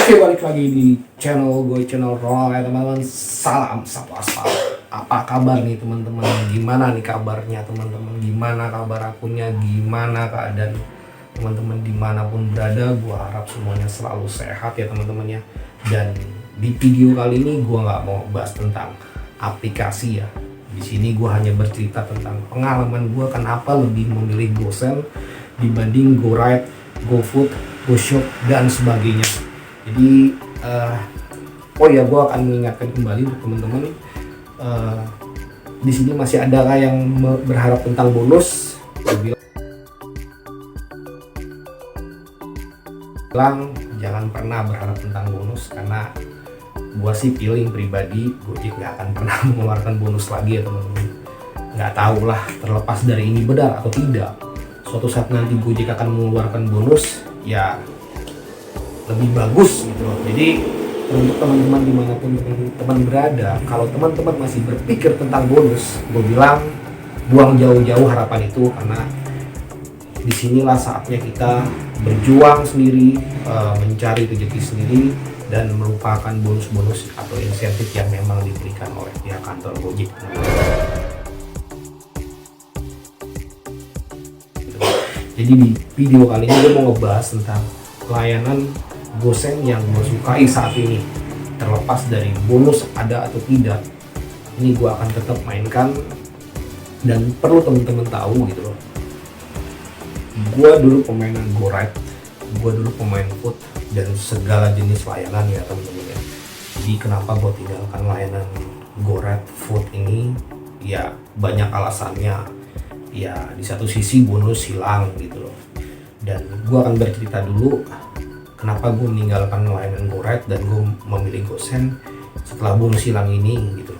Oke, balik lagi di channel gue, channel Ronald ya teman-teman. Salam satu aspal. Apa kabar nih teman-teman? Gimana nih kabarnya teman-teman? Gimana kabar akunnya? Gimana keadaan teman-teman dimanapun berada? Gue harap semuanya selalu sehat ya teman-teman ya. Dan di video kali ini gue nggak mau bahas tentang aplikasi ya. Di sini gue hanya bercerita tentang pengalaman gue kenapa lebih memilih GoSend dibanding GoRide, GoFood, GoShop dan sebagainya. Jadi gue akan mengingatkan kembali untuk teman-teman, di sini masih ada yang berharap tentang bonus. Gue bilang jangan pernah berharap tentang bonus, karena gue sih feeling pribadi Gojek nggak akan pernah mengeluarkan bonus lagi ya teman-teman. Nggak tahu lah, terlepas dari ini benar atau tidak, suatu saat nanti Gojek akan mengeluarkan bonus ya lebih bagus gitu loh. Jadi untuk teman-teman dimanapun teman berada, kalau teman-teman masih berpikir tentang bonus, gue bilang buang jauh-jauh harapan itu, karena disinilah saatnya kita berjuang sendiri, mencari rezeki sendiri, dan melupakan bonus-bonus atau insentif yang memang diberikan oleh pihak kantor Gojek. Jadi di video kali ini gue mau ngebahas tentang layanan GoSend yang gue sukai saat ini. Terlepas dari bonus ada atau tidak, ini gue akan tetap mainkan. Dan perlu teman-teman tahu gitu loh, gue dulu pemainan GoRide, gue dulu pemain Food dan segala jenis layanan ya teman-teman ya. Jadi kenapa gue tinggalkan layanan GoRide, Food ini? Ya banyak alasannya. Ya di satu sisi bonus hilang gitu loh. Dan gue akan bercerita dulu kenapa gue meninggalkan layanan GoRide dan gue memilih GoSend setelah bonus hilang ini gitu.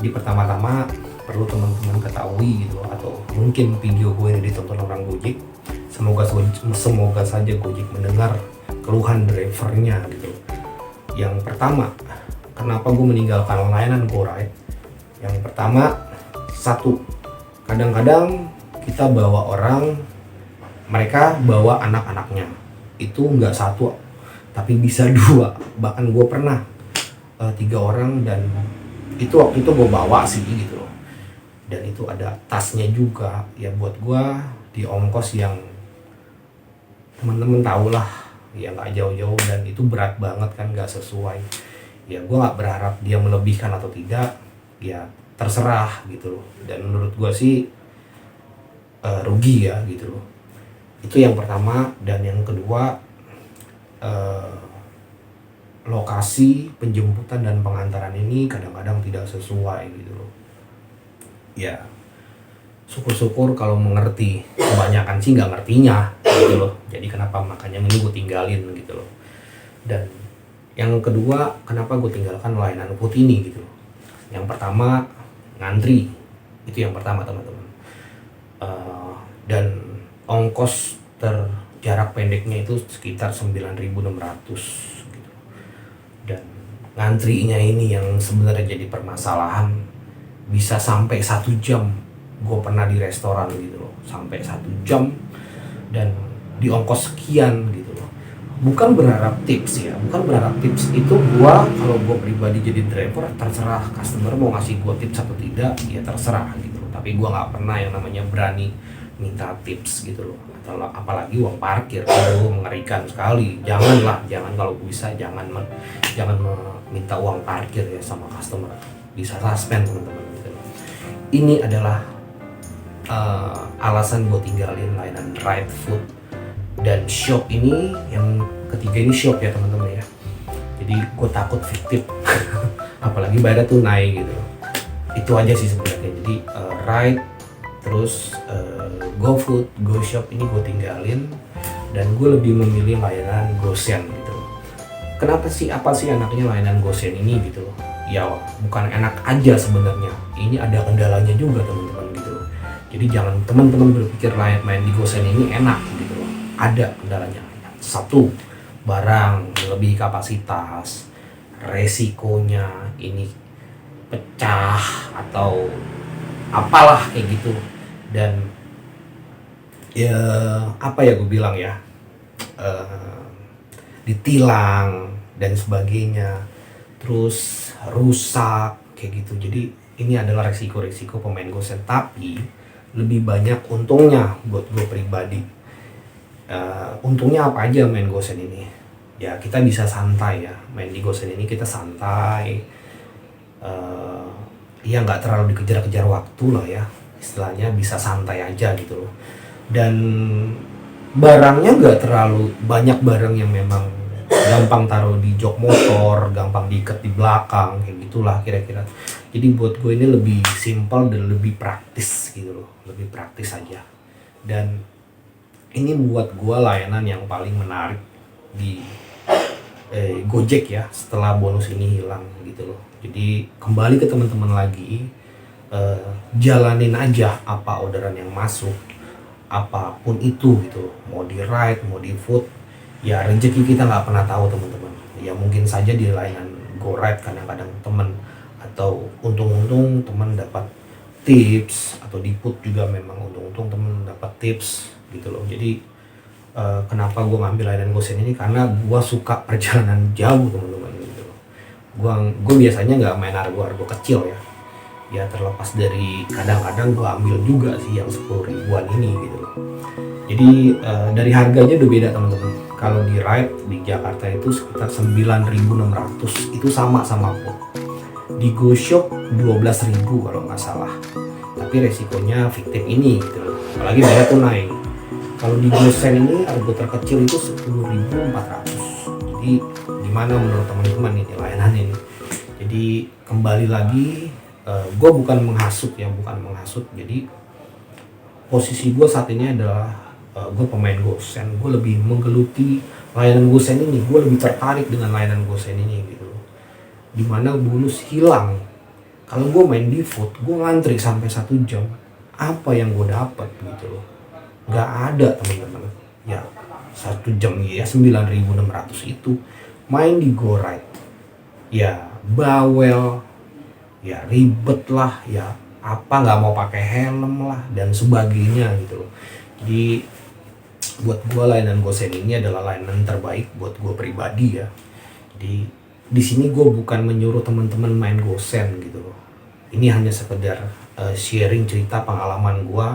Jadi pertama-tama perlu teman-teman ketahui gitu, atau mungkin video gue ini ditonton orang Gojek, semoga saja Gojek mendengar keluhan drivernya gitu. Yang pertama, kenapa gue meninggalkan layanan GoRide? Yang pertama, satu, kadang-kadang kita bawa orang, mereka bawa anak-anaknya, itu nggak satu tapi bisa dua, bahkan gue pernah 3 orang, dan itu waktu itu gue bawa sih gitu loh. Dan itu ada tasnya juga ya, buat gue di ongkos yang teman-teman tahu lah ya, nggak jauh-jauh, dan itu berat banget kan, nggak sesuai. Ya gue nggak berharap dia melebihkan atau tidak, ya terserah gitu loh. Dan menurut gue sih rugi ya gitu loh. Itu yang pertama. Dan yang kedua, lokasi penjemputan dan pengantaran ini kadang-kadang tidak sesuai gitu loh. Ya syukur-syukur kalau mengerti, kebanyakan sih nggak ngertinya gitu loh. Jadi kenapa makanya ini gue tinggalin gitu loh. Dan yang kedua, kenapa gue tinggalkan layanan Food ini gitu loh. Yang pertama, ngantri, itu yang pertama teman-teman. Dan ongkos jarak pendeknya itu sekitar 9.600 gitu. Dan ngantrinya ini yang sebenarnya jadi permasalahan, bisa sampai 1 jam. Gue pernah di restoran gitu loh, sampai 1 jam dan di ongkos sekian gitu loh. Bukan berharap tips ya, bukan berharap tips itu. Kalau gue pribadi jadi driver, terserah customer mau ngasih gue tips atau tidak, ya terserah gitu loh. Tapi gue nggak pernah yang namanya berani minta tips gitu loh, atau apalagi uang parkir. Itu mengerikan sekali. Jangan kalau bisa jangan minta uang parkir ya sama customer, bisa suspend teman-teman gitu loh. Ini adalah alasan gue tinggalin layanan Ride, Food, dan Shop ini. Yang ketiga ini Shop ya teman-teman ya. Jadi gue takut fiktif apalagi bayar tunai gitu. Itu aja sih sebenarnya. Jadi Ride, terus GoFood, GoShop ini gue tinggalin, dan gue lebih memilih layanan GoSend gitu. Kenapa sih, apa sih enaknya layanan GoSend ini gitu loh? Ya bukan enak aja sebenarnya, ini ada kendalanya juga teman-teman gitu loh. Jadi jangan teman-teman berpikir main di GoSend ini enak gitu loh. Ada kendalanya. Satu, barang lebih kapasitas, resikonya ini pecah atau apalah kayak gitu. Dan ya apa ya gue bilang ya, ditilang dan sebagainya, terus rusak kayak gitu. Jadi ini adalah resiko-resiko pemain Gosen, tapi lebih banyak untungnya buat gue pribadi. Untungnya apa aja main Gosen ini? Ya kita bisa santai ya, main di Gosen ini kita santai, ya nggak terlalu dikejar-kejar waktu lah ya, istilahnya bisa santai aja gitu loh. Dan barangnya nggak terlalu banyak, barang yang memang gampang taruh di jok motor, gampang diikat di belakang kayak gitulah kira-kira. Jadi buat gue ini lebih simpel dan lebih praktis gitu loh, lebih praktis aja. Dan ini buat gue layanan yang paling menarik di Gojek ya setelah bonus ini hilang gitu loh. Jadi kembali ke teman-teman lagi, jalanin aja apa orderan yang masuk, apapun itu gitu, mau di ride, mau di food, ya rezeki kita nggak pernah tahu teman-teman. Ya mungkin saja di layanan GoRide kadang-kadang teman, atau untung-untung teman dapat tips, atau di food juga memang untung-untung teman dapat tips gitu loh. Jadi kenapa gue ngambil layanan Gosen ini, karena gue suka perjalanan jauh teman-teman gitu loh. Gue biasanya nggak main argo-argo kecil ya terlepas dari kadang-kadang gue ambil juga sih yang 10 ribuan ini gitu loh. Jadi dari harganya udah beda teman-teman. Kalau di ride di Jakarta itu sekitar 9.600, itu sama food. Di GoShop 12.000 kalau nggak salah, tapi resikonya fiktif ini gitu loh, apalagi bayar tunai. Kalau di Gosen ini argo terkecil itu 10.400. Jadi gimana menurut teman-teman ini layanan ini? Jadi kembali lagi, gue bukan menghasut. Jadi posisi gue saat ini adalah gue pemain Gosen. Gue lebih menggeluti layanan Gosen ini. Gue lebih tertarik dengan layanan Gosen ini gitu loh. Dimana bonus hilang. Kalau gue main di food, gue ngantri sampai 1 jam. Apa yang gue dapat gitu loh? Nggak ada teman-teman. Ya 1 jam ya 9.600 itu. Main di GoRide, ya bawel, ya ribet lah, ya apa nggak mau pakai helm lah dan sebagainya gitu loh. Jadi buat gue layanan Gosen ini adalah layanan terbaik buat gue pribadi ya. Jadi di sini gue bukan menyuruh teman-teman main Gosen gitu loh. Ini hanya sekedar sharing cerita pengalaman gue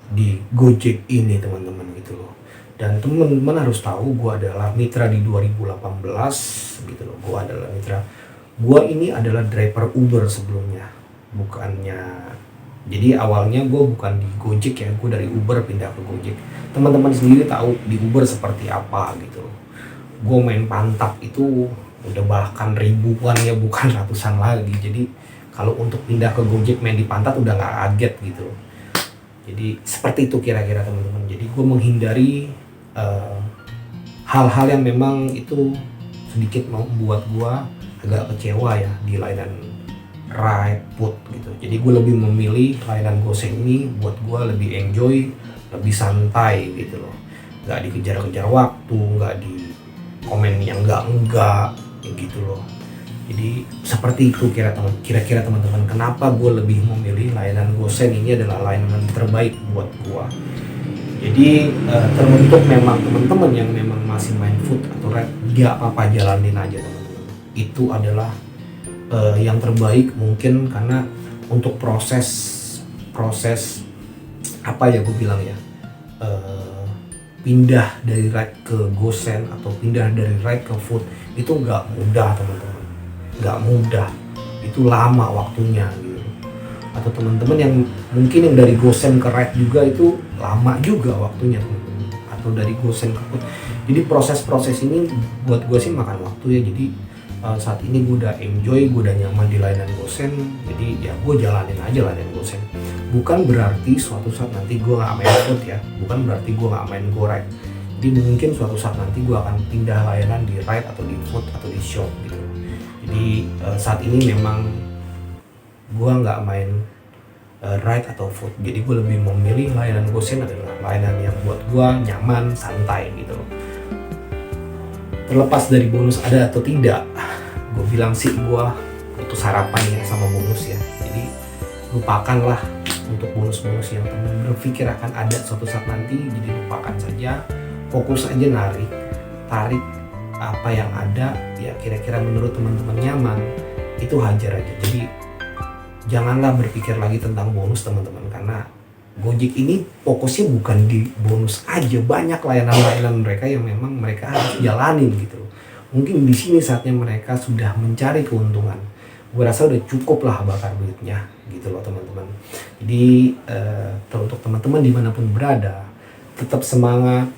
di Gojek ini teman-teman gitu loh. Dan teman-teman harus tahu gue adalah mitra di 2018 gitu loh. Gue ini adalah driver Uber sebelumnya, jadi awalnya gue bukan di Gojek ya, gue dari Uber pindah ke Gojek. Teman-teman sendiri tahu di Uber seperti apa gitu loh. Gue main pantap itu udah bahkan ribuan ya, bukan ratusan lagi. Jadi kalau untuk pindah ke Gojek main di pantat udah nggak kaget gitu loh. Jadi seperti itu kira-kira teman-teman. Jadi gue menghindari hal-hal yang memang itu sedikit membuat gue agak kecewa ya di layanan ride food gitu. Jadi gue lebih memilih layanan Gosen ini buat gue lebih enjoy, lebih santai gitu loh. Gak dikejar-kejar waktu, gak di komen yang enggak gitu loh. Jadi seperti itu kira-kira teman-teman, kenapa gue lebih memilih layanan Gosen ini adalah layanan terbaik buat gue. Jadi teruntuk memang teman-teman yang memang masih main food atau ride, gak apa-apa, jalanin aja teman-teman. Itu adalah yang terbaik mungkin, karena untuk proses apa ya gue bilang ya, pindah dari ride ke Gosen atau pindah dari ride ke food itu nggak mudah teman-teman, nggak mudah, itu lama waktunya gitu. Atau teman-teman yang mungkin yang dari Gosen ke ride juga itu lama juga waktunya teman-teman, atau dari Gosen ke food. Jadi proses ini buat gue sih makan waktu ya. Jadi saat ini gue udah enjoy, gue udah nyaman di layanan Gosen, jadi ya gue jalanin aja layanan Gosen. Bukan berarti suatu saat nanti gue nggak main food ya, bukan berarti gue nggak main GoRide. Jadi mungkin suatu saat nanti gue akan pindah layanan di ride atau di food atau di shop gitu. Jadi saat ini memang gue nggak main ride atau food, jadi gue lebih memilih layanan Gosen adalah layanan yang buat gue nyaman, santai gitu. Terlepas dari bonus ada atau tidak, gue bilang sih gue putus harapan ya sama bonus ya. Jadi lupakanlah untuk bonus-bonus yang teman berpikir akan ada suatu saat nanti. Jadi lupakan saja, fokus aja tarik apa yang ada ya kira-kira menurut teman-teman nyaman, itu hajar aja. Jadi janganlah berpikir lagi tentang bonus teman-teman, karena Gojek ini fokusnya bukan di bonus aja, banyak layanan-layanan mereka yang memang mereka harus jalanin gitu. Mungkin di sini saatnya mereka sudah mencari keuntungan. Gue rasa udah cukup lah bakar duitnya gitu loh teman-teman. Jadi untuk teman-teman dimanapun berada, tetap semangat.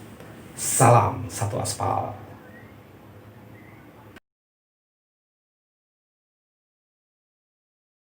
Salam satu aspal.